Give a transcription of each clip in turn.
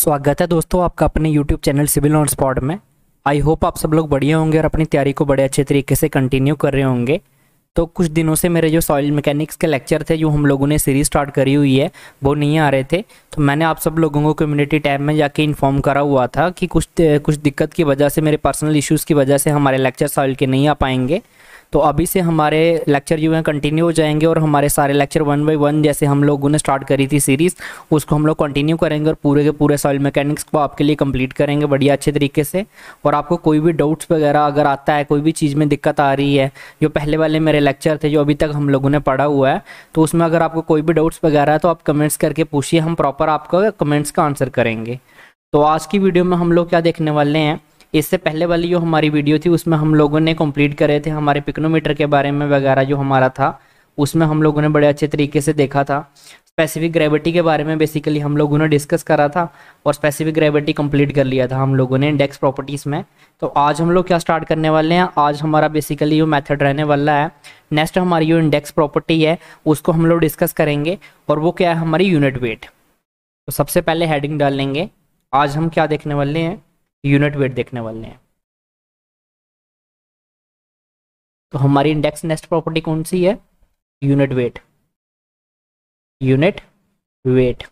स्वागत है दोस्तों आपका अपने YouTube channel civil on spot में। आई होप आप सब लोग बढ़िया होंगे और अपनी तैयारी को बड़े अच्छे तरीके से कंटिन्यू कर रहे होंगे। तो कुछ दिनों से मेरे जो सॉइल मैकेनिक्स के लेक्चर थे जो हम लोगों ने सीरीज स्टार्ट करी हुई है वो नहीं आ रहे थे, तो मैंने आप सब लोगों को कम्युनिटी टैब में जाके इन्फॉर्म करा हुआ था कि कुछ दिक्कत की वजह से, मेरे पर्सनल इश्यूज़ की वजह से हमारे लेक्चर सॉइल के नहीं आ पाएंगे। तो अभी से हमारे लेक्चर जो हैं कंटिन्यू हो जाएंगे और हमारे सारे लेक्चर 1 बाय 1 जैसे हम लोगों ने स्टार्ट करी थी सीरीज़, उसको हम लोग कंटिन्यू करेंगे और पूरे के पूरे सॉइल मैकेनिक्स को आपके लिए कंप्लीट करेंगे बढ़िया अच्छे तरीके से। और आपको कोई भी डाउट्स वगैरह अगर आता है, कोई भी चीज़ में दिक्कत आ रही है, जो पहले वाले मेरे लेक्चर थे जो अभी तक हम लोगों ने पढ़ा हुआ है, तो उसमें अगर आपको कोई भी डाउट्स वगैरह है तो आप कमेंट्स करके पूछिए, हम प्रॉपर आपका कमेंट्स का आंसर करेंगे। तो आज की वीडियो में हम लोग क्या देखने वाले हैं, इससे पहले वाली जो हमारी वीडियो थी उसमें हम लोगों ने कंप्लीट करे थे हमारे पिक्नोमीटर के बारे में वगैरह जो हमारा था, उसमें हम लोगों ने बड़े अच्छे तरीके से देखा था। स्पेसिफिक ग्रेविटी के बारे में बेसिकली हम लोगों ने डिस्कस करा था और स्पेसिफिक ग्रेविटी कंप्लीट कर लिया था हम लोगों ने इंडेक्स प्रॉपर्टीज़ में। तो आज हम लोग क्या स्टार्ट करने वाले हैं, आज हमारा बेसिकली जो मेथड रहने वाला है, नेक्स्ट हमारी जो इंडेक्स प्रॉपर्टी है उसको हम लोग डिस्कस करेंगे और वो क्या है, हमारी यूनिट वेट। तो सबसे पहले हेडिंग डाल लेंगे, आज हम क्या देखने वाले हैं, यूनिट वेट देखने वाले हैं। तो हमारी इंडेक्स नेक्स्ट प्रॉपर्टी कौन सी है, यूनिट वेट। यूनिट वेट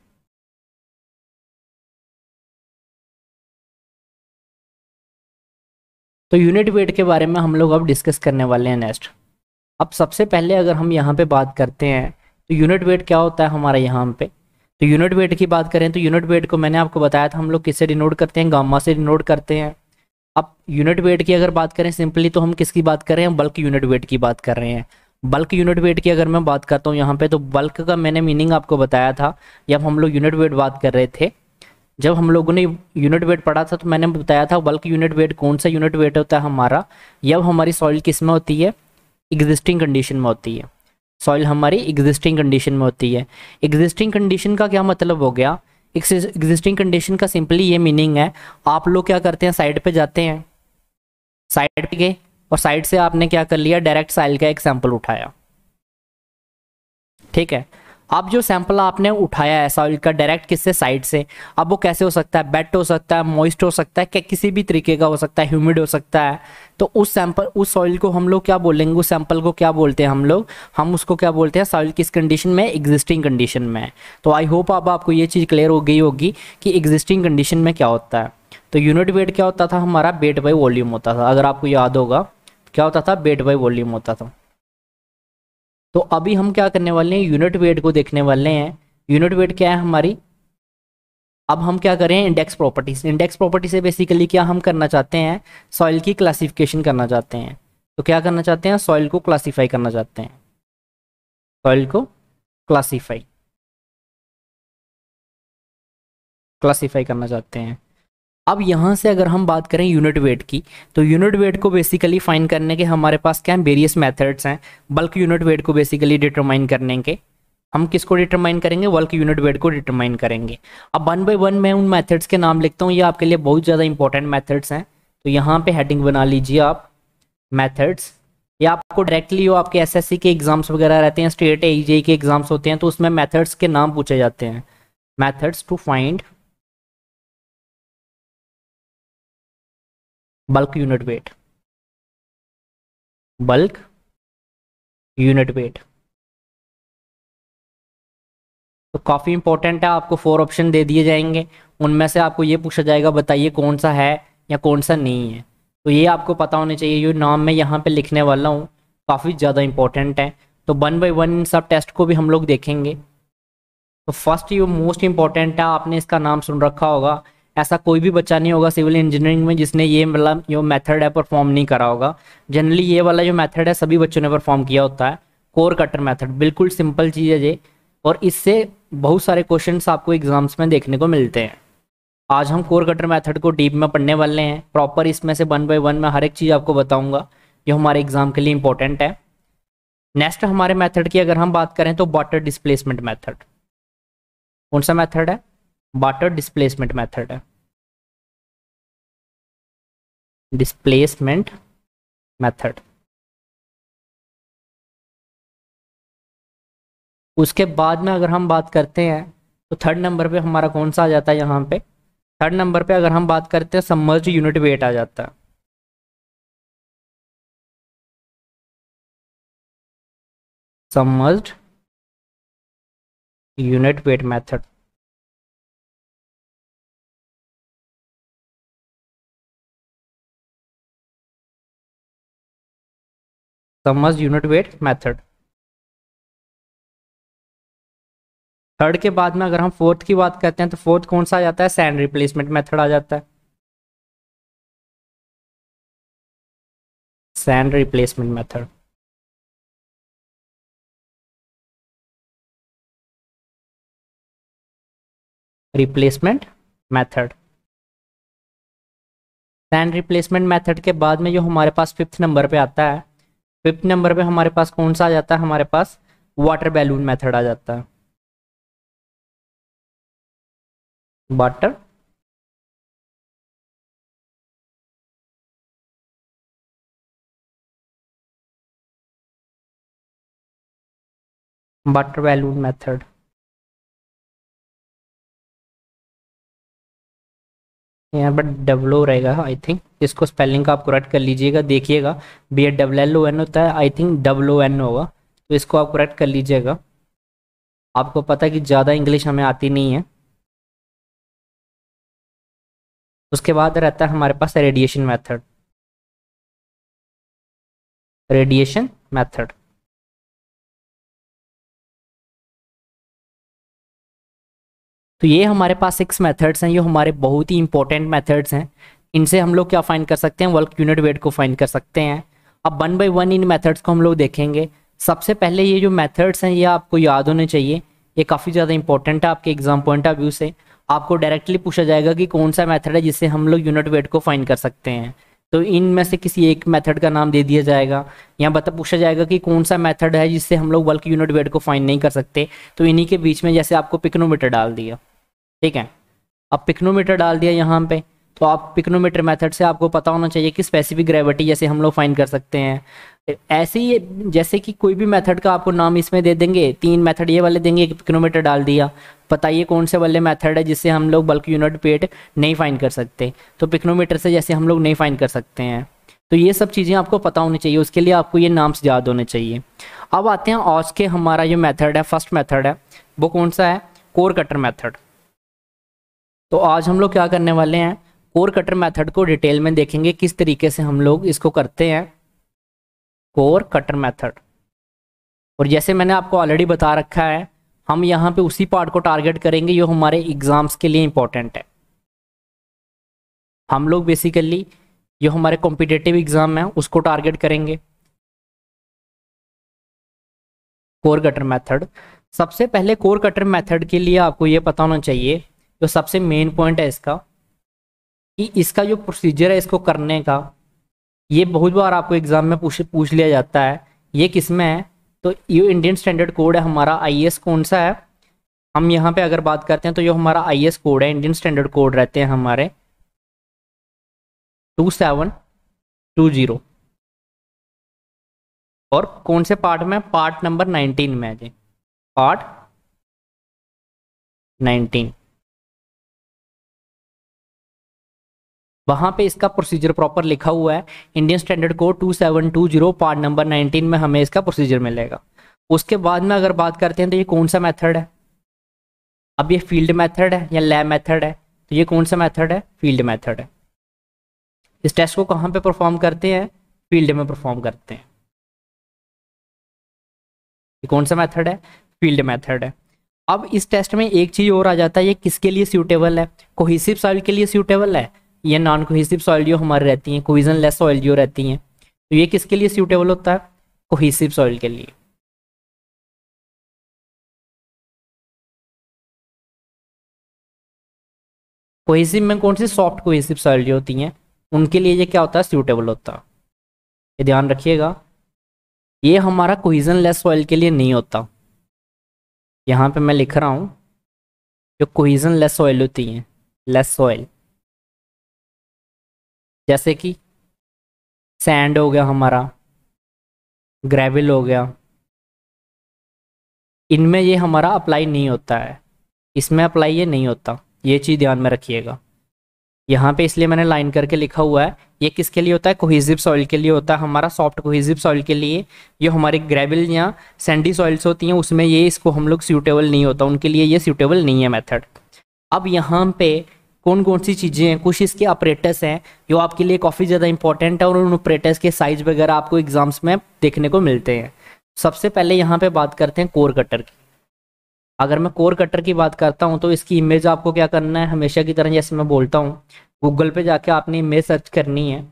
तो यूनिट वेट के बारे में हम लोग अब डिस्कस करने वाले हैं नेक्स्ट। अब सबसे पहले अगर हम यहाँ पे बात करते हैं तो यूनिट वेट क्या होता है हमारा यहाँ पे। तो यूनिट वेट की बात करें तो यूनिट वेट को मैंने आपको बताया था हम लोग किससे डिनोट करते हैं, गामा से डिनोट करते हैं। अब यूनिट वेट की अगर बात करें सिंपली तो हम किसकी बात कर रहे हैं, बल्क यूनिट वेट की बात कर रहे हैं। बल्क यूनिट वेट की अगर मैं बात करता हूँ यहाँ पे, तो बल्क का मैंने मीनिंग आपको बताया था जब हम लोग यूनिट वेट बात कर रहे थे। जब हम लोगों ने यूनिट वेट पढ़ा था तो मैंने बताया था बल्क यूनिट वेट कौन सा यूनिट वेट होता है हमारा, जब हमारी सॉइल किस में होती है, एग्जिस्टिंग कंडीशन में होती है। सॉइल हमारी एग्जिस्टिंग कंडीशन में होती है। एग्जिस्टिंग कंडीशन का क्या मतलब हो गया, एग्जिस्टिंग कंडीशन का सिंपली ये मीनिंग है, आप लोग क्या करते हैं, साइड पे जाते हैं, साइड पे गए और साइड से आपने क्या कर लिया, डायरेक्ट सॉइल का एक सैंपल उठाया। ठीक है, अब जो सैंपल आपने उठाया है सॉइल का डायरेक्ट किससे, साइड से, अब वो कैसे हो सकता है, वेट हो सकता है, मॉइस्ट हो सकता है, क्या किसी भी तरीके का हो सकता है, ह्यूमिड हो सकता है। तो उस सैंपल, उस सॉइल को हम लोग क्या बोलेंगे, उस सैंपल को क्या बोलते हैं हम लोग, हम उसको क्या बोलते हैं, सॉइल किस कंडीशन में, एग्जिस्टिंग कंडीशन में है। तो आई होप अब आपको ये चीज़ क्लियर हो गई होगी कि एग्जिस्टिंग कंडीशन में क्या होता है। तो यूनिट वेट क्या होता था हमारा, वेट बाई वॉल्यूम होता था, अगर आपको याद होगा क्या होता था, वेट बाई वॉल्यूम होता था। तो अभी हम क्या करने वाले हैं, यूनिट वेट को देखने वाले हैं। यूनिट वेट क्या है हमारी, अब हम क्या करें, इंडेक्स प्रॉपर्टीज। इंडेक्स प्रॉपर्टी से बेसिकली क्या हम करना चाहते हैं, सॉइल की क्लासिफिकेशन करना चाहते हैं। तो क्या करना चाहते हैं, सॉइल को क्लासीफाई करना चाहते हैं, सॉइल को क्लासीफाई क्लासीफाई करना चाहते हैं। अब यहाँ से अगर हम बात करें यूनिट वेट की, तो यूनिट वेट को बेसिकली फाइंड करने के हमारे पास क्या है, वेरियस मेथड्स हैं। बल्क यूनिट वेट को बेसिकली डिटरमाइन करने के, हम किसको डिटरमाइन करेंगे, बल्क यूनिट वेट को डिटरमाइन करेंगे। अब 1 बाय 1 मैं उन मेथड्स के नाम लिखता हूँ, ये आपके लिए बहुत ज़्यादा इंपॉर्टेंट मेथड्स हैं। तो यहाँ पे हेडिंग बना लीजिए आप, मेथड्स। या आपको डायरेक्टली जो आपके एसएससी के एग्जाम्स वगैरह रहते हैं, स्टेट एजेई के एग्जाम्स होते हैं, तो उसमें मेथड्स के नाम पूछे जाते हैं, methods to find bulk unit weight, bulk unit weight. तो काफ़ी इंपॉर्टेंट है, आपको 4 ऑप्शन दे दिए जाएंगे, उनमें से आपको ये पूछा जाएगा बताइए कौन सा है या कौन सा नहीं है। तो ये आपको पता होने चाहिए, जो नाम मैं यहाँ पे लिखने वाला हूँ काफ़ी ज़्यादा इंपॉर्टेंट है। तो 1 बाय 1 इन सब टेस्ट को भी हम लोग देखेंगे। तो फर्स्ट ये मोस्ट इंपॉर्टेंट है, आपने इसका नाम सुन रखा होगा, ऐसा कोई भी बच्चा नहीं होगा सिविल इंजीनियरिंग में जिसने ये मतलब जो मेथड है परफॉर्म नहीं करा होगा। जनरली ये वाला जो मेथड है सभी बच्चों ने परफॉर्म किया होता है, कोर कटर मेथड। बिल्कुल सिंपल चीज़ है ये, और इससे बहुत सारे क्वेश्चंस आपको एग्जाम्स में देखने को मिलते हैं। आज हम कोर कटर मेथड को डीप में पढ़ने वाले हैं प्रॉपर, इसमें से 1 बाय 1 में हर एक चीज़ आपको बताऊंगा जो हमारे एग्जाम के लिए इंपॉर्टेंट है। नेक्स्ट हमारे मेथड की अगर हम बात करें तो वाटर डिस्प्लेसमेंट मेथड। कौन सा मेथड है, वाटर डिस्प्लेसमेंट मेथड है, डिस्प्लेसमेंट मेथड। उसके बाद में अगर हम बात करते हैं तो 3rd नंबर पे हमारा कौन सा आ जाता है यहाँ पे, थर्ड नंबर पे अगर हम बात करते हैं सबमर्ज्ड यूनिट वेट आ जाता है। Submerged unit weight method. Submerged unit weight method. Third के बाद में अगर हम फोर्थ की बात करते हैं तो फोर्थ कौन सा आ जाता है, सैंड रिप्लेसमेंट मेथड आ जाता है। Sand replacement method. Replacement method. Sand replacement method के बाद में जो हमारे पास फिफ्थ नंबर पे आता है, फिफ्थ नंबर पे हमारे पास कौन सा आ जाता है, हमारे पास वाटर बैलून मेथड आ जाता है। Water water balloon method. यहाँ पर डब्लो रहेगा आई थिंक, इसको स्पेलिंग का आप करेक्ट कर लीजिएगा, देखिएगा BALLON होता है, आई थिंक WON होगा, तो इसको आप करेक्ट कर लीजिएगा। आपको पता है कि ज़्यादा इंग्लिश हमें आती नहीं है। उसके बाद रहता है हमारे पास रेडिएशन मेथड। Radiation method. तो ये हमारे पास 6 मेथड्स हैं, ये हमारे बहुत ही इंपॉर्टेंट मेथड्स हैं। इनसे हम लोग क्या फाइंड कर सकते हैं, वर्क यूनिट वेट को फाइंड कर सकते हैं। अब one by one in methods को हम लोग देखेंगे। सबसे पहले ये जो मेथड्स हैं ये आपको याद होने चाहिए, ये काफ़ी ज़्यादा इंपॉर्टेंट है आपके एग्जाम पॉइंट ऑफ व्यू से। आपको डायरेक्टली पूछा जाएगा कि कौन सा मेथड है जिससे हम लोग यूनिट वेट को फाइंड कर सकते हैं, तो इनमें से किसी एक मेथड का नाम दे दिया जाएगा। यहाँ पूछा जाएगा कि कौन सा मेथड है जिससे हम लोग बल्क यूनिट वेट को फाइंड नहीं कर सकते, तो इन्हीं के बीच में जैसे आपको पिक्नोमीटर डाल दिया, ठीक है। अब पिक्नोमीटर डाल दिया यहाँ पे, तो आप पिक्नोमीटर मेथड से आपको पता होना चाहिए कि स्पेसिफिक ग्रेविटी जैसे हम लोग फाइंड कर सकते हैं। ऐसे ही जैसे कि कोई भी मेथड का आपको नाम इसमें दे देंगे, 3 मेथड ये वाले देंगे कि पिक्नोमीटर डाल दिया, बताइए कौन से वाले मेथड है जिससे हम लोग बल्क यूनिट वेट नहीं फाइंड कर सकते, तो पिक्नोमीटर से जैसे हम लोग नहीं फाइंड कर सकते हैं। तो ये सब चीज़ें आपको पता होनी चाहिए, उसके लिए आपको ये नाम्स याद होने चाहिए। अब आते हैं आज के हमारा जो मेथड है, फर्स्ट मेथड है वो कौन सा है, कोर कटर मेथड। तो आज हम लोग क्या करने वाले हैं, कोर कटर मेथड को डिटेल में देखेंगे, किस तरीके से हम लोग इसको करते हैं, कोर कटर मेथड। और जैसे मैंने आपको ऑलरेडी बता रखा है, हम यहाँ पे उसी पार्ट को टारगेट करेंगे जो हमारे एग्जाम्स के लिए इंपॉर्टेंट है। हम लोग बेसिकली जो हमारे कॉम्पिटिटिव एग्जाम है उसको टारगेट करेंगे। कोर कटर मेथड, सबसे पहले कोर कटर मेथड के लिए आपको ये पता होना चाहिए, जो सबसे मेन पॉइंट है इसका, कि इसका जो प्रोसीजर है इसको करने का, ये बहुत बार आपको एग्जाम में पूछ लिया जाता है। ये किस में है, तो ये इंडियन स्टैंडर्ड कोड है हमारा, IAS कौन सा है, हम यहाँ पे अगर बात करते हैं तो जो हमारा IAS कोड है, इंडियन स्टैंडर्ड कोड रहते हैं हमारे 2720। और कौन से पार्ट में, पार्ट नंबर 19 में है जी, पार्ट 19। वहाँ पे इसका प्रोसीजर प्रॉपर लिखा हुआ है, Indian standard code 2720 part number 19 में हमें इसका प्रोसीजर मिलेगा। उसके बाद में अगर बात करते हैं तो ये कौन सा मेथड है, अब ये फील्ड मेथड है या लैब मेथड है, तो ये कौन सा मेथड है, फील्ड मेथड है। इस टेस्ट को कहाँ पे परफॉर्म करते हैं, फील्ड में परफॉर्म करते हैं। ये कौन सा मेथड है, फील्ड मेथड है। अब इस टेस्ट में एक चीज़ और आ जाता है, ये किसके लिए सूटेबल है, कोहेसिव सॉइल के लिए सूटेबल है, ये नॉन कोहेसिव सॉइल जो हमारी रहती हैं, कोहेजन लेस सॉइल जो रहती हैं, तो ये किसके लिए सूटेबल होता है, कोहेसिव सॉइल के लिए। कोहेसिव में कौन सी, सॉफ्ट कोहेसिव सॉइल जो होती हैं उनके लिए ये क्या होता है, सूटेबल होता है। ये ध्यान रखिएगा, ये हमारा कोहेजन लेस सॉइल के लिए नहीं होता। यहाँ पे मैं लिख रहा हूँ, जो कोहेजन लेस सॉइल होती हैं, लेस सॉइल, जैसे कि सैंड हो गया हमारा, ग्रेविल हो गया, इनमें ये हमारा अप्लाई नहीं होता है, इसमें अप्लाई ये नहीं होता, ये चीज़ ध्यान में रखिएगा। यहाँ पे इसलिए मैंने लाइन करके लिखा हुआ है। ये किसके लिए होता है? कोहेसिव सॉइल के लिए होता है, हमारा सॉफ्ट कोहेसिव सॉइल के लिए। ये हमारे ग्रेविल या सैंडी सॉइल्स होती हैं, उसमें ये इसको हम लोग सूटेबल नहीं होता, उनके लिए ये सूटेबल नहीं है मेथड। अब यहाँ पे कौन कौन सी चीज़ें हैं, कुछ इसके ऑपरेटर्स हैं जो आपके लिए काफ़ी ज़्यादा इंपॉर्टेंट है, और उन ऑपरेटर्स के साइज वगैरह आपको एग्जाम्स में देखने को मिलते हैं। सबसे पहले यहाँ पे बात करते हैं कोर कटर की। अगर मैं कोर कटर की बात करता हूँ तो इसकी इमेज आपको क्या करना है, हमेशा की तरह जैसे मैं बोलता हूँ, गूगल पे जाके आपने इमेज सर्च करनी है।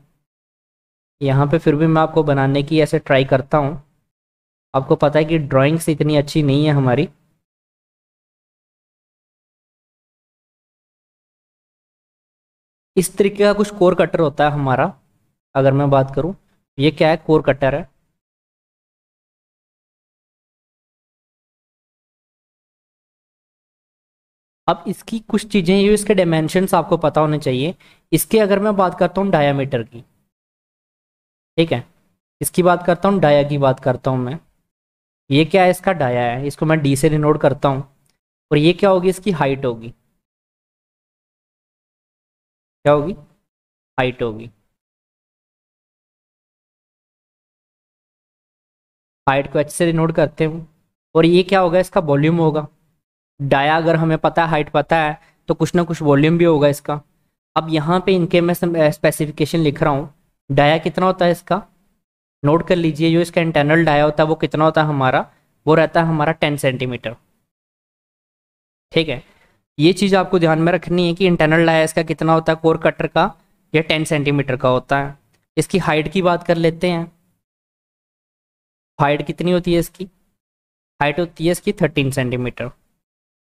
यहाँ पे फिर भी मैं आपको बनाने की ऐसे ट्राई करता हूँ। आपको पता है कि ड्राइंग्स इतनी अच्छी नहीं है हमारी। इस तरीके का कुछ कोर कटर होता है हमारा। अगर मैं बात करूँ, ये क्या है? कोर कटर है। अब इसकी कुछ चीज़ें, ये इसके डायमेंशंस आपको पता होने चाहिए। इसके अगर मैं बात करता हूँ डायामीटर की, ठीक है, इसकी बात करता हूँ, डाया की बात करता हूँ मैं। ये क्या है? इसका डाया है, इसको मैं डी से डिनोट करता हूँ। और ये क्या होगी? इसकी हाइट होगी। क्या होगी? हाइट होगी। हाइट को एच से डिनोट करते हूँ। और ये क्या होगा? इसका वॉल्यूम होगा। डाया अगर हमें पता है, हाइट पता है, तो कुछ ना कुछ वॉल्यूम भी होगा इसका। अब यहाँ पे इनके मैं स्पेसिफिकेशन लिख रहा हूँ। डाया कितना होता है इसका? नोट कर लीजिए, जो इसका इंटरनल डाया होता है वो कितना होता है हमारा? वो रहता है हमारा 10 सेंटीमीटर। ठीक है, ये चीज़ आपको ध्यान में रखनी है कि इंटरनल डाया इसका कितना होता है कोर कटर का? ये 10 सेंटीमीटर का होता है। इसकी हाइट की बात कर लेते हैं। हाइट कितनी होती है इसकी? हाइट होती है इसकी 13 सेंटीमीटर।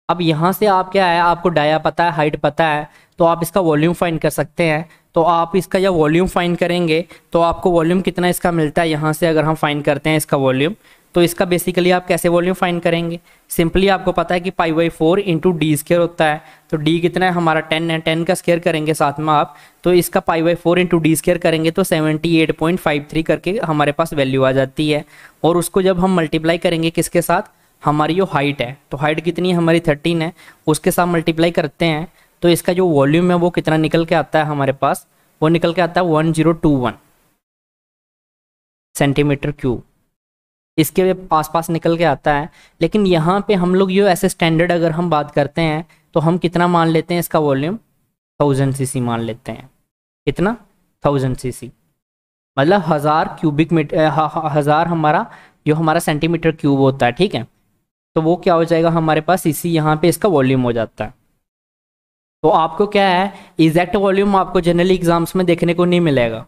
अब यहाँ से आप क्या है, आपको डाया पता है, हाइट पता है, तो आप इसका वॉल्यूम फाइंड कर सकते हैं। तो आप इसका जब वॉल्यूम फाइंड करेंगे तो आपको वॉल्यूम कितना इसका मिलता है, यहाँ से अगर हम फाइंड करते हैं इसका वॉल्यूम, तो इसका बेसिकली आप कैसे वॉल्यूम फाइंड करेंगे? सिंपली आपको पता है कि π/4 इंटू डी स्केयर होता है। तो डी कितना है हमारा? 10 है, 10 का स्केयर करेंगे साथ में आप, तो इसका π/4 इंटू डी स्केयर करेंगे तो 78.53 करके हमारे पास वैल्यू आ जाती है। और उसको जब हम मल्टीप्लाई करेंगे किसके साथ? हमारी जो हाइट है, तो हाइट कितनी है हमारी? 13 है, उसके साथ मल्टीप्लाई करते हैं तो इसका जो वॉल्यूम है वो कितना निकल के आता है हमारे पास? वो निकल के आता है 1021 सेंटीमीटर क्यूब, इसके आसपास निकल के आता है। लेकिन यहाँ पे हम लोग ये ऐसे स्टैंडर्ड अगर हम बात करते हैं तो हम कितना मान लेते हैं इसका वॉल्यूम? 1000 cc मान लेते हैं। कितना? 1000 cc, मतलब 1000 क्यूबिक मीटर, 1000 हमारा जो हमारा सेंटीमीटर क्यूब होता है, ठीक है। तो वो क्या हो जाएगा हमारे पास? सीसी यहाँ पे इसका वॉल्यूम हो जाता है। तो आपको क्या है, एग्जैक्ट वॉल्यूम आपको जनरली एग्जाम्स में देखने को नहीं मिलेगा,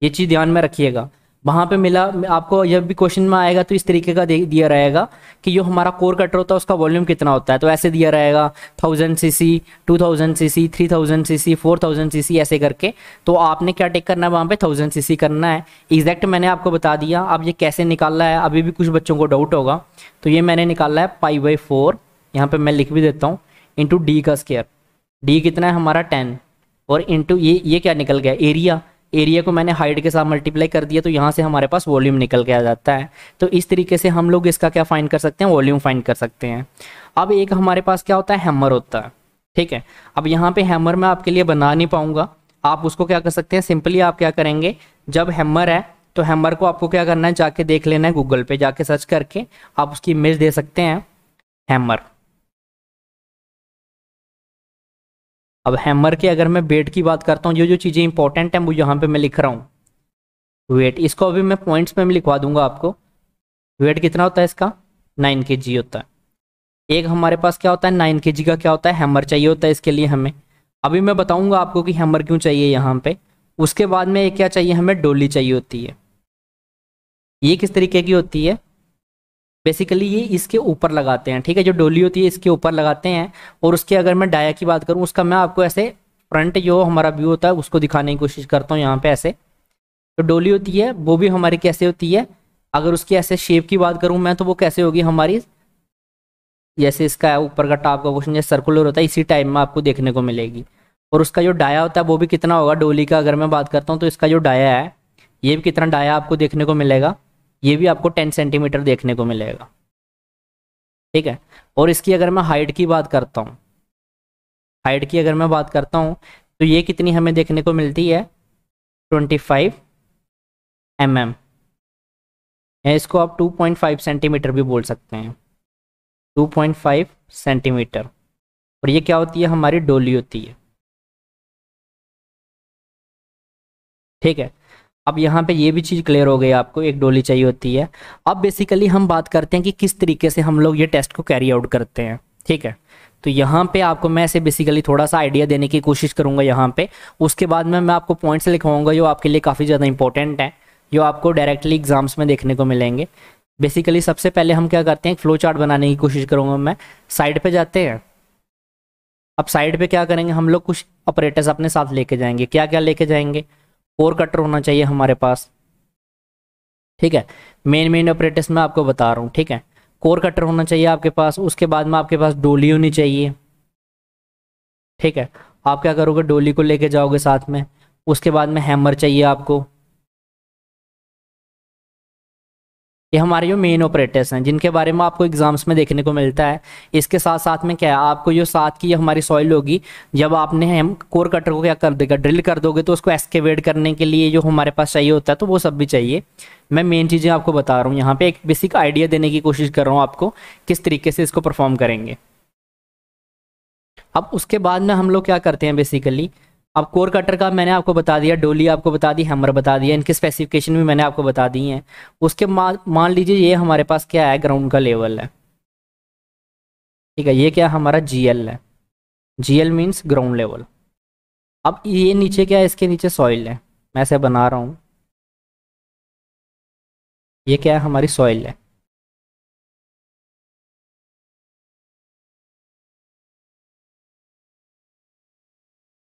ये चीज़ ध्यान में रखिएगा। वहाँ पे मिला आपको, जब भी क्वेश्चन में आएगा तो इस तरीके का दिया रहेगा कि जो हमारा कोर कटर होता है उसका वॉल्यूम कितना होता है, तो ऐसे दिया रहेगा 1000 cc, 2000 cc, 3000 cc, 4000 cc ऐसे करके। तो आपने क्या टिक करना है वहाँ पे? 1000 cc करना है। एग्जैक्ट मैंने आपको बता दिया। अब ये कैसे निकालना है, अभी भी कुछ बच्चों को डाउट होगा, तो ये मैंने निकाला है π/4, यहाँ पर मैं लिख भी देता हूँ, इंटू डी का स्केयर। डी कितना है हमारा? 10, और इंटू ये क्या निकल गया? एरिया। एरिया को मैंने हाइट के साथ मल्टीप्लाई कर दिया, तो यहाँ से हमारे पास वॉल्यूम निकल के आ जाता है। तो इस तरीके से हम लोग इसका क्या फाइंड कर सकते हैं? वॉल्यूम फाइंड कर सकते हैं। अब एक हमारे पास क्या होता है? हैमर होता है, ठीक है। अब यहाँ पे हैमर मैं आपके लिए बना नहीं पाऊंगा, आप उसको क्या कर सकते हैं, सिंपली आप क्या करेंगे, जब हैमर है तो हैमर को आपको क्या करना है, जाके देख लेना है, गूगल पे जाके सर्च करके आप उसकी इमेज दे सकते हैं, हैमर। अब हैमर के अगर मैं वेट की बात करता हूँ, जो जो चीज़ें इंपॉर्टेंट हैं वो यहाँ पे मैं लिख रहा हूँ। वेट, इसको अभी मैं पॉइंट्स में भी लिखवा दूंगा आपको। वेट कितना होता है इसका? 9 kg होता है। एक हमारे पास क्या होता है? 9 kg का क्या होता है? हैमर चाहिए होता है इसके लिए हमें। अभी मैं बताऊंगा आपको कि हैमर क्यों चाहिए यहाँ पे। उसके बाद में एक क्या चाहिए हमें? डोली चाहिए होती है। ये किस तरीके की होती है? बेसिकली ये इसके ऊपर लगाते हैं, ठीक है, जो डोली होती है इसके ऊपर लगाते हैं। और उसके अगर मैं डाया की बात करूँ, उसका मैं आपको ऐसे फ्रंट जो हमारा व्यू होता है उसको दिखाने की कोशिश करता हूँ यहाँ पे ऐसे। तो डोली होती है वो भी हमारी कैसे होती है, अगर उसकी ऐसे शेप की बात करूँ मैं, तो वो कैसे होगी हमारी, जैसे इसका ऊपर का टॉप का पोर्शन जैसे सर्कुलर होता है, इसी टाइप में आपको देखने को मिलेगी। और उसका जो डाया होता है वो भी कितना होगा डोली का, अगर मैं बात करता हूँ तो इसका जो डाया है, ये भी कितना डाया आपको देखने को मिलेगा, ये भी आपको 10 सेंटीमीटर देखने को मिलेगा, ठीक है। और इसकी अगर मैं हाइट की बात करता हूँ, हाइट की अगर मैं बात करता हूँ, तो ये कितनी हमें देखने को मिलती है 25 mm, या इसको आप 2.5 सेंटीमीटर भी बोल सकते हैं, 2.5 सेंटीमीटर। और ये क्या होती है, हमारी डोली होती है। ठीक है, अब यहाँ पे ये भी चीज़ क्लियर हो गई, आपको एक डोली चाहिए होती है। अब बेसिकली हम बात करते हैं कि किस तरीके से हम लोग ये टेस्ट को कैरी आउट करते हैं। ठीक है, तो यहाँ पे आपको मैं ऐसे बेसिकली थोड़ा सा आइडिया देने की कोशिश करूँगा यहाँ पे। उसके बाद में मैं आपको पॉइंट्स लिखवाऊंगा जो आपके लिए काफ़ी ज़्यादा इंपॉर्टेंट है, जो आपको डायरेक्टली एग्जाम्स में देखने को मिलेंगे। बेसिकली सबसे पहले हम क्या करते हैं, एक फ्लो चार्ट बनाने की कोशिश करूँगा मैं। साइड पे जाते हैं। अब साइड पे क्या करेंगे, हम लोग कुछ ऑपरेटर्स अपने साथ लेके जाएंगे। क्या क्या लेके जाएंगे, कोर कटर होना चाहिए हमारे पास। ठीक है, मेन ऑपरेटर्स मैं आपको बता रहा हूँ। ठीक है, कोर कटर होना चाहिए आपके पास। उसके बाद में आपके पास डोली होनी चाहिए। ठीक है, आप क्या करोगे, डोली को लेके जाओगे साथ में। उसके बाद में हैमर चाहिए आपको। ये हमारे जो मेन ऑपरेटर्स हैं जिनके बारे में आपको एग्जाम्स में देखने को मिलता है। इसके साथ साथ में क्या है, आपको जो साथ की हमारी सॉइल होगी, जब आपने हम कोर कटर को क्या कर देगा, ड्रिल कर दोगे, तो उसको एक्सकेवेट करने के लिए जो हमारे पास चाहिए होता है, तो वो सब भी चाहिए। मैं मेन चीज़ें आपको बता रहा हूँ यहाँ पे, एक बेसिक आइडिया देने की कोशिश कर रहा हूँ आपको किस तरीके से इसको परफॉर्म करेंगे। अब उसके बाद में हम लोग क्या करते हैं बेसिकली, अब कोर कटर का मैंने आपको बता दिया, डोली आपको बता दी, हैमर बता दिया, इनकी स्पेसिफिकेशन भी मैंने आपको बता दी हैं। उसके मान लीजिए ये हमारे पास क्या है, ग्राउंड का लेवल है। ठीक है, ये क्या हमारा जीएल है। GL means ground level. अब ये नीचे क्या है, इसके नीचे सॉइल है। मैं ऐसे बना रहा हूँ, ये क्या है, हमारी सॉइल है।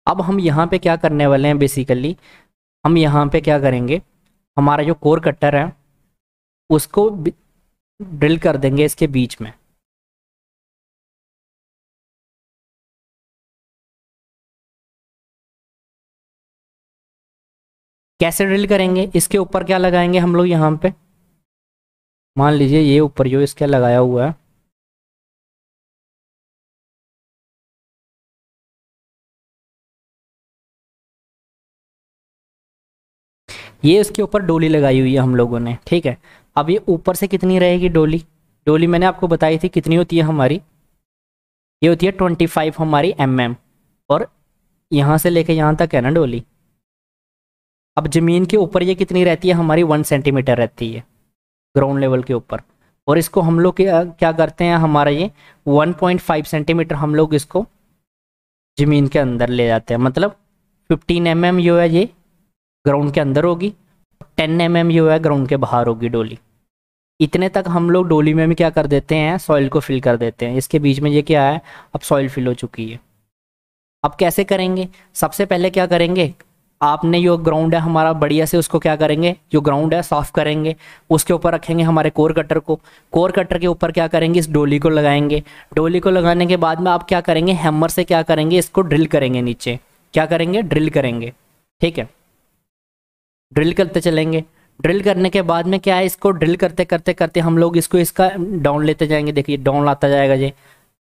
अब हम यहाँ पे क्या करने वाले हैं बेसिकली, हम यहाँ पे क्या करेंगे, हमारा जो कोर कटर है उसको ड्रिल कर देंगे इसके बीच में। कैसे ड्रिल करेंगे, इसके ऊपर क्या लगाएंगे हम लोग यहाँ पे, मान लीजिए ये ऊपर जो इसके लगाया हुआ है, ये इसके ऊपर डोली लगाई हुई है हम लोगों ने। ठीक है, अब ये ऊपर से कितनी रहेगी डोली, डोली मैंने आपको बताई थी कितनी होती है हमारी, ये होती है 25 हमारी mm। और यहाँ से लेके यहाँ तक है ना डोली। अब ज़मीन के ऊपर ये कितनी रहती है हमारी, 1 सेंटीमीटर रहती है ग्राउंड लेवल के ऊपर। और इसको हम लोग क्या करते हैं, हमारा ये 1.5 सेंटीमीटर हम लोग इसको ज़मीन के अंदर ले जाते हैं। मतलब 15 mm जो है ये ग्राउंड के अंदर होगी, 10 mm जो है ग्राउंड के बाहर होगी डोली। इतने तक हम लोग डोली में भी क्या कर देते हैं, सॉइल को फिल कर देते हैं। इसके बीच में ये क्या है, अब सॉइल फिल हो चुकी है। अब कैसे करेंगे, सबसे पहले क्या करेंगे, आपने जो ग्राउंड है हमारा बढ़िया से उसको क्या करेंगे, जो ग्राउंड है साफ करेंगे। उसके ऊपर रखेंगे हमारे कोर कटर को। कोर कटर के ऊपर क्या करेंगे, इस डोली को लगाएंगे। डोली को लगाने के बाद में आप क्या करेंगे, हैमर से क्या करेंगे, इसको ड्रिल करेंगे नीचे। क्या करेंगे, ड्रिल करेंगे। ठीक है, ड्रिल करते चलेंगे। ड्रिल करने के बाद में क्या है, इसको ड्रिल करते करते करते हम लोग इसको इसका डाउन लेते जाएंगे। देखिए डाउन आता जाएगा, ये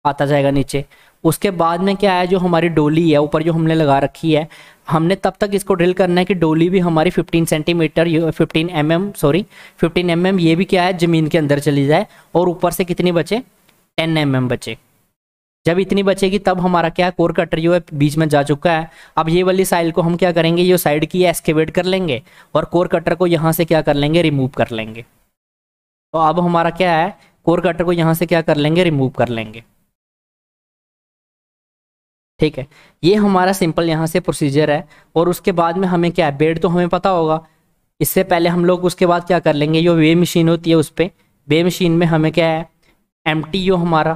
आता जाएगा नीचे। उसके बाद में क्या है, जो हमारी डोली है ऊपर जो हमने लगा रखी है, हमने तब तक इसको ड्रिल करना है कि डोली भी हमारी 15 सेंटीमीटर 15 mm सॉरी 15 mm ये भी क्या है ज़मीन के अंदर चली जाए। और ऊपर से कितनी बचे, 10 mm बचे। जब इतनी बचेगी तब हमारा क्या, कोर कटर जो है बीच में जा चुका है। अब ये वाली साइड को हम क्या करेंगे, ये साइड की एक्सकेवेट कर लेंगे और कोर कटर को यहाँ से क्या कर लेंगे, रिमूव कर लेंगे। तो अब हमारा क्या है, कोर कटर को यहाँ से क्या कर लेंगे, रिमूव कर लेंगे। ठीक है, ये हमारा सिंपल यहाँ से प्रोसीजर है। और उसके बाद में हमें क्या है, बेड तो हमें पता होगा। इससे पहले हम लोग उसके बाद क्या कर लेंगे, जो वे मशीन होती है उस पर, वे मशीन में हमें क्या है, एम्प्टी जो हमारा,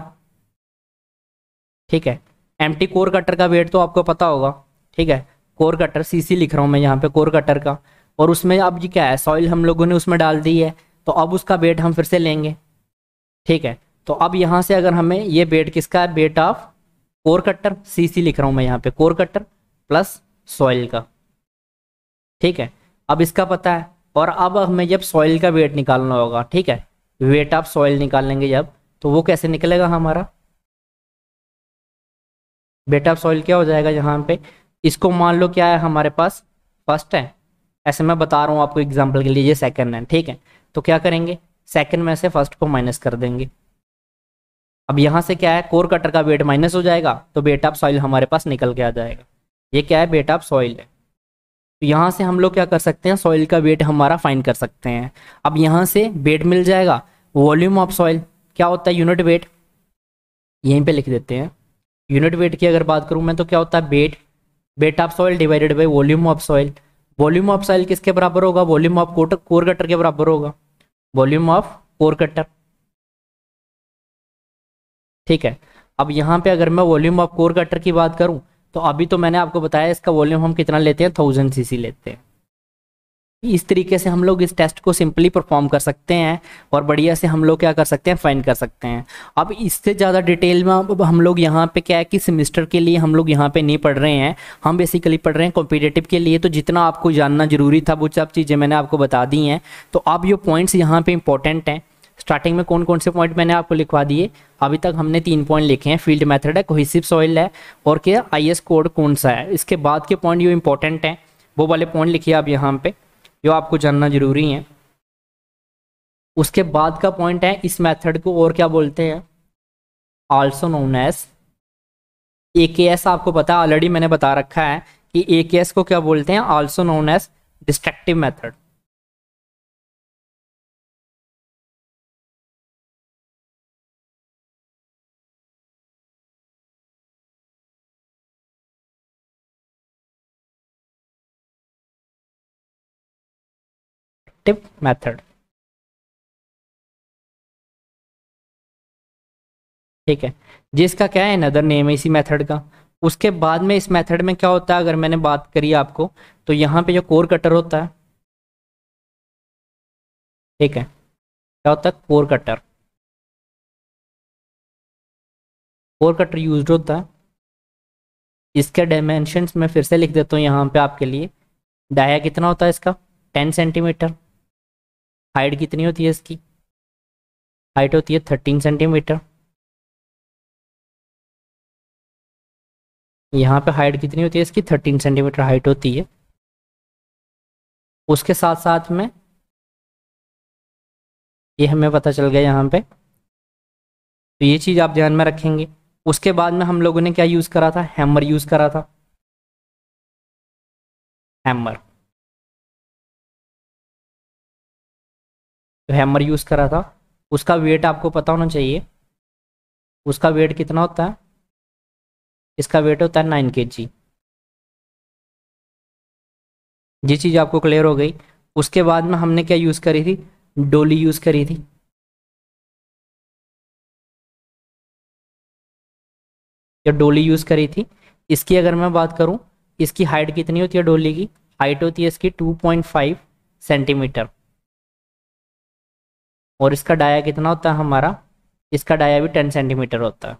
ठीक है, एम्प्टी कोर कटर का वेट तो आपको पता होगा। ठीक है, कोर कटर सीसी लिख रहा हूँ मैं यहाँ पे कोर कटर का। और उसमें अब ये क्या है, सॉइल हम लोगों ने उसमें डाल दी है, तो अब उसका वेट हम फिर से लेंगे। ठीक है, तो अब यहाँ से अगर हमें ये वेट किसका है, weight of core cutter, CC लिख रहा हूँ मैं यहाँ पे, कोर कटर प्लस सॉइल का। ठीक है, अब इसका पता है। और अब हमें जब सॉइल का वेट निकालना होगा, ठीक है, वेट ऑफ सॉइल निकालेंगे जब, तो वो कैसे निकलेगा हमारा, वेट ऑफ सॉइल क्या हो जाएगा यहाँ पे, इसको मान लो क्या है हमारे पास, फर्स्ट है, ऐसे मैं बता रहा हूँ आपको एग्जाम्पल के लिए, ये सेकंड है, ठीक है। तो क्या करेंगे, सेकंड में से फर्स्ट को माइनस कर देंगे। अब यहाँ से क्या है, कोर कटर का वेट माइनस हो जाएगा, तो वेट ऑफ सॉइल हमारे पास निकल के आ जाएगा। ये क्या है, वेट ऑफ सॉइल है। तो यहाँ से हम लोग क्या कर सकते हैं, सॉइल का वेट हमारा फाइंड कर सकते हैं। अब यहाँ से वेट मिल जाएगा, वॉल्यूम ऑफ सॉइल क्या होता है, यूनिट वेट, यहीं पे लिख देते हैं। यूनिट वेट की अगर बात करूँ मैं, तो क्या होता है, weight, weight of soil divided by volume of soil. Volume of soil किसके बराबर होगा, वॉल्यूम ऑफ कोर कटर के बराबर होगा, वॉल्यूम ऑफ कोर कटर, ठीक है। अब यहाँ पे अगर मैं वॉल्यूम ऑफ कोर कटर की बात करूँ, तो अभी तो मैंने आपको बताया इसका वॉल्यूम हम कितना लेते हैं, 1000 cc लेते हैं। इस तरीके से हम लोग इस टेस्ट को सिंपली परफॉर्म कर सकते हैं और बढ़िया से हम लोग क्या कर सकते हैं, फाइंड कर सकते हैं। अब इससे ज़्यादा डिटेल में अब हम लोग यहाँ पे क्या है कि सेमेस्टर के लिए हम लोग यहाँ पे नहीं पढ़ रहे हैं, हम बेसिकली पढ़ रहे हैं कॉम्पिटिटिव के लिए। तो जितना आपको जानना जरूरी था वो सब चीज़ें मैंने आपको बता दी हैं। तो अब ये पॉइंट्स यहाँ पे इंपॉर्टेंट हैं। स्टार्टिंग में कौन कौन से पॉइंट मैंने आपको लिखवा दिए, अभी तक हमने 3 पॉइंट लिखे हैं, फील्ड मेथड है, कोहेसिव सॉइल है, और क्या IS कोड कौन सा है। इसके बाद के पॉइंट जो इंपॉर्टेंट हैं वो वाले पॉइंट लिखिए आप यहाँ पे, जो आपको जानना जरूरी है। उसके बाद का पॉइंट है, इस मेथड को और क्या बोलते हैं, आल्सो नोन एज AKS। आपको पता ऑलरेडी मैंने बता रखा है कि AKS को क्या बोलते हैं, also known as destructive method. Method, ठीक है, जिसका क्या है अनदर नेम है इसी मेथड का। उसके बाद में इस मेथड में क्या होता है, अगर मैंने बात करी आपको, तो यहाँ पे जो कोर कटर होता है, ठीक है, क्या होता है, core cutter, core cutter use होता है। इसके डायमेंशंस मैं फिर से लिख देता हूँ यहाँ पे आपके लिए। डाया कितना होता है इसका, 10 सेंटीमीटर। हाइट कितनी होती है इसकी, हाइट होती है 13 सेंटीमीटर। यहाँ पे हाइट कितनी होती है इसकी, 13 सेंटीमीटर हाइट होती है। उसके साथ साथ में ये हमें पता चल गया यहाँ पे, तो ये चीज़ आप ध्यान में रखेंगे। उसके बाद में हम लोगों ने क्या यूज़ करा था, हैमर यूज़ करा था, हैमर। तो हैमर यूज़ करा था, उसका वेट आपको पता होना चाहिए। उसका वेट कितना होता है, इसका वेट होता है 9 kg। ये चीज़ आपको क्लियर हो गई। उसके बाद में हमने क्या यूज़ करी थी, डोली यूज़ करी थी। या डोली यूज़ करी थी। इसकी अगर मैं बात करूं, इसकी हाइट कितनी होती है, डोली की हाइट होती है इसकी 2.5 सेंटीमीटर। और इसका डाया कितना होता है हमारा, इसका डाया भी 10 सेंटीमीटर होता है।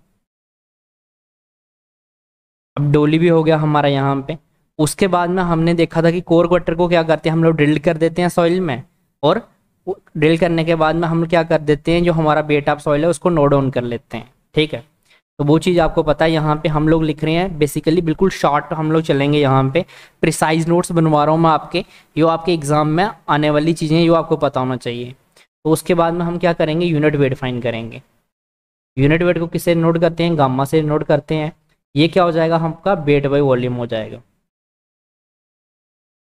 अब डोली भी हो गया हमारा यहाँ पे। उसके बाद में हमने देखा था कि कोर कटर को क्या करते हैं हम लोग, ड्रिल कर देते हैं सॉइल में, और ड्रिल करने के बाद में हम क्या कर देते हैं, जो हमारा बेट ऑफ सॉइल है उसको नोट डाउन कर लेते हैं, ठीक है। तो वो चीज़ आपको पता है। यहाँ पे हम लोग लिख रहे हैं बेसिकली, बिल्कुल शॉर्ट हम लोग चलेंगे यहाँ पे। प्रिसाइज नोट्स बनवा रहा हूँ मैं आपके, जो आपके एग्जाम में आने वाली चीज़ें जो आपको पता होना चाहिए। तो उसके बाद में हम क्या करेंगे, यूनिट वेट फाइंड करेंगे। यूनिट वेट को किससे नोट करते हैं, गामा से नोट करते हैं। ये क्या हो जाएगा, आपका वेट बाई वॉल्यूम हो जाएगा।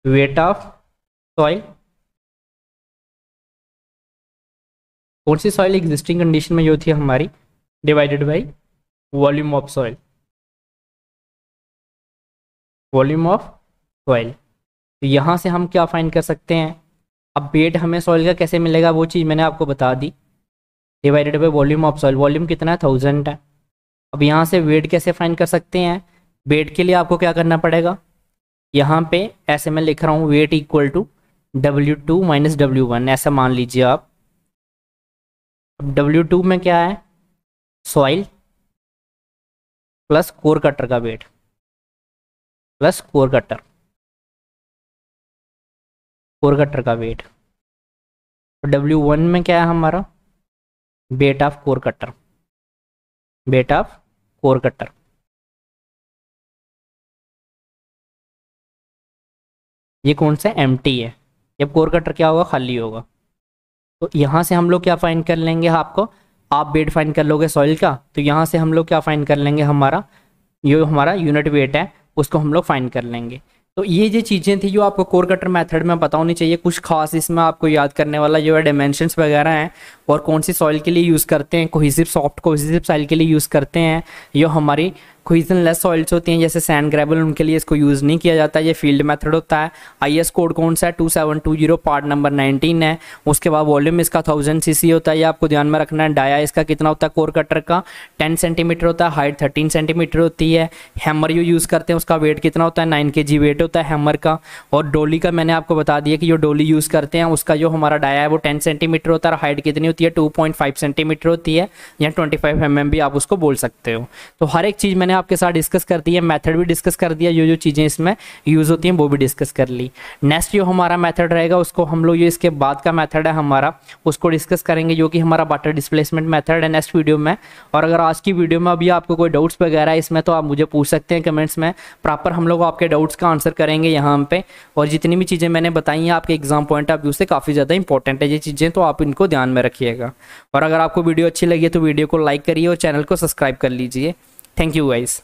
वेट ऑफ सॉइल, कौन सी सॉइल एग्जिस्टिंग कंडीशन में जो थी हमारी, divided by volume of soil, volume of soil. तो यहाँ से हम क्या फाइंड कर सकते हैं, अब वेट हमें सॉइल का कैसे मिलेगा वो चीज़ मैंने आपको बता दी, divided by volume of soil. Volume कितना है, 1000 है। अब यहाँ से वेट कैसे फाइंड कर सकते हैं, वेट के लिए आपको क्या करना पड़ेगा, यहाँ पे ऐसे मैं लिख रहा हूँ, weight equal to W2 minus W1, ऐसा मान लीजिए आप। अब W2 में क्या है, सॉइल प्लस कोर कटर का वेट, प्लस कोर कटर का वेट। W1 में क्या है हमारा, weight of core cutter, weight of core cutter. ये कौन सा एम्प्टी है, जब कोर कटर क्या होगा, खाली होगा। तो यहाँ से हम लोग क्या फाइंड कर लेंगे, आपको आप वेट फाइंड कर लोगे सॉइल का, तो यहाँ से हम लोग क्या फाइंड कर लेंगे, हमारा जो हमारा यूनिट वेट है उसको हम लोग फाइंड कर लेंगे। तो ये जो चीज़ें थी जो आपको कोर कटर मेथड में पता होनी चाहिए। कुछ खास इसमें आपको याद करने वाला जो है डायमेंशंस वगैरह हैं, और कौन सी सॉइल के लिए यूज़ करते हैं, कोहेसिव सॉफ्ट कोहेसिव सॉइल के लिए यूज़ करते हैं, जो हमारी कोहेजनलेस सॉइल्स होती हैं जैसे सैंड ग्रेवल, उनके लिए इसको यूज़ नहीं किया जाता, ये फील्ड मेथड होता है। IS कोड कौन सा है, 2720 पार्ट नंबर 19 है। उसके बाद वॉल्यूम इसका 1000 cc होता है, ये आपको ध्यान में रखना है। डाया इसका कितना होता है कोर कटर का, 10 सेंटीमीटर होता है, हाइट 13 सेंटीमीटर होती है। हैमर जो यूज़ करते हैं उसका वेट कितना होता है, 9 kg वेट होता है हैमर का। और डोली का मैंने आपको बता दिया कि जो डोली यूज़ करते हैं उसका जो हमारा डाया है वो 10 सेंटीमीटर होता है, और हाइट कितनी होती है, 2.5 सेंटीमीटर होती है, या 25 mm भी आप उसको बोल सकते हो। तो हर एक चीज़ मैंने आपके साथ डिस्कस कर दी है, मेथड भी डिस्कस कर दिया, जो जो चीज़ें इसमें यूज़ होती हैं वो भी डिस्कस कर ली। नेक्स्ट जो हमारा मेथड रहेगा उसको हम लोग, ये इसके बाद का मेथड है हमारा, उसको डिस्कस करेंगे, जो कि हमारा वाटर डिस्प्लेसमेंट मेथड है नेक्स्ट वीडियो में। और अगर आज की वीडियो में अभी आपको कोई डाउट्स वगैरह है इसमें, तो आप मुझे पूछ सकते हैं कमेंट्स में, प्रॉपर हम लोग आपके डाउट्स का आंसर करेंगे यहाँ पे। और जितनी भी चीज़ें मैंने बताई हैं आपके एग्जाम पॉइंट ऑफ व्यू से काफ़ी ज़्यादा इंपॉर्टेंट है ये चीज़ें, तो आप इनको ध्यान में रखिएगा। और अगर आपको वीडियो अच्छी लगी है तो वीडियो को लाइक करिए और चैनल को सब्सक्राइब कर लीजिए। Thank you guys.